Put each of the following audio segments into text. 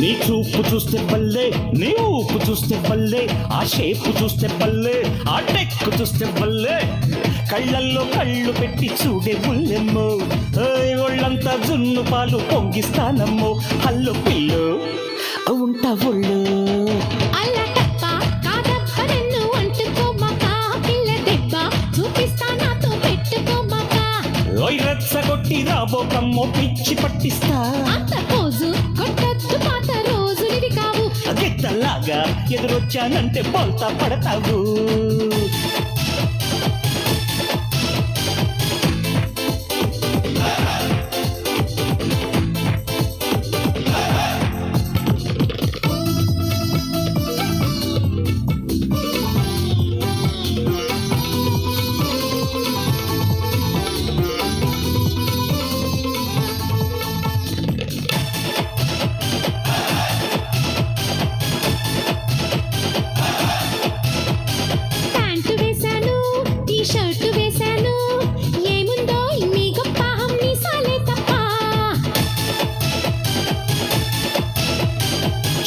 నీ చూపు చూస్తే బల్లే, నీ ఊపు చూస్తే బల్లే, ఆ షేపు చూస్తే బల్లే, ఆ టెక్కు చూస్తే బల్లే, కళ్ళల్లో కళ్ళు పెట్టి చూడే బుల్లెమ్మో, ఒళ్ళంతా జున్ను పాలు పొంగిస్తానమ్మో, హల్లు పిల్లు ఉంటా ఒళ్ళు రెచ్చగొట్టి రాబోకమ్మో పిచ్చి పట్టిస్తా గిత్తలాగా ఎదురొచ్చానంటే బోల్తా పడతావు.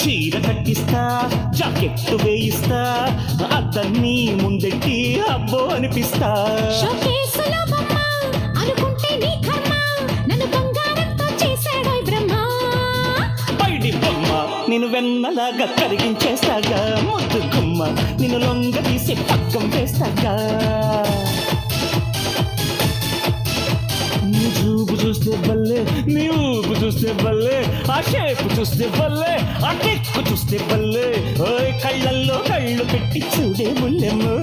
చీర కట్టిస్తా, జాకెట్టు వేయిస్తా, అతన్ని ముందెట్టి అబ్బో అనిపిస్తా. పైడి బొమ్మ నేను వెన్నలాగా కరిగించేస్తాగా, ముద్దు గుమ్మ నేను లొంగ తీసి పక్కం వేస్తాగా. నీ చూపు చూస్తే బల్లే, నీ ఊపు చూస్తే బల్లే, ఆ షేపు చూస్తే బల్లే, ఆ టెక్కు చూస్తే బల్లే, ఓయ్ కళ్ళల్లో కళ్ళు పెట్టి చూడే బుల్లెమ్మో.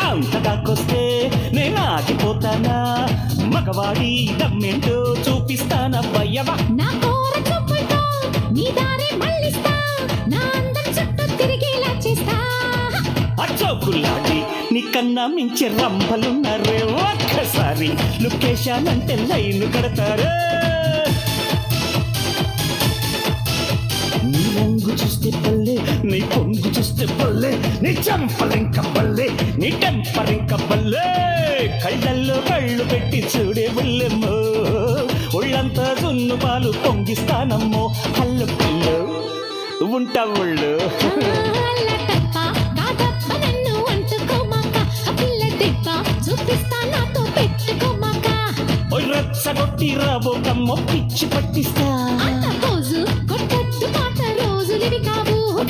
అంతదాకొస్తే నేను ఆగిపోతానా, మగవాడి దమ్మేంటో చూపిస్తానవ్వయ్యవా. అచ్చోకులాడి నీకన్నా మించి రంభలున్నారే, ఒక్కసారి లొకేషన్ లైన్ కడతారే. నీ రంగు చూస్తే బల్లే, నీ పొంగు చూస్తే బల్లే, నీ చంపలింక బల్లే, నీ టెంపరింక బల్లే, కళ్ళల్లో కళ్ళు పెట్టి చూడే బుల్లెమ్మో, ఒళ్ళంతా జున్ను పాలు పొంగిస్తానమ్మో, హల్లు పిల్లు ఉంటా ఒళ్ళు. రెచ్చగొట్టి రాబోకమ్మో పిచ్చి పట్టిస్తా,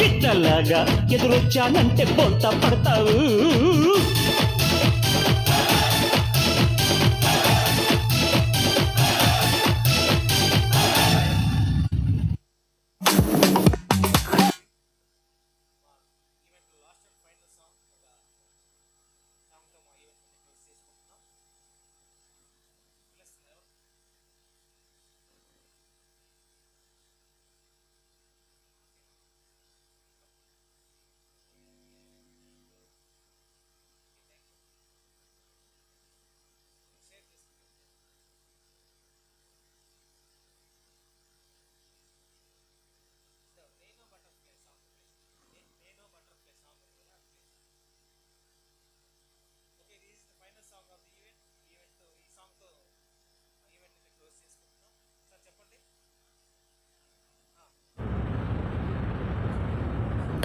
గిట్టలాగా ఎదురొచ్చానంటే బోల్తా పడతావు.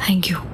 Thank you.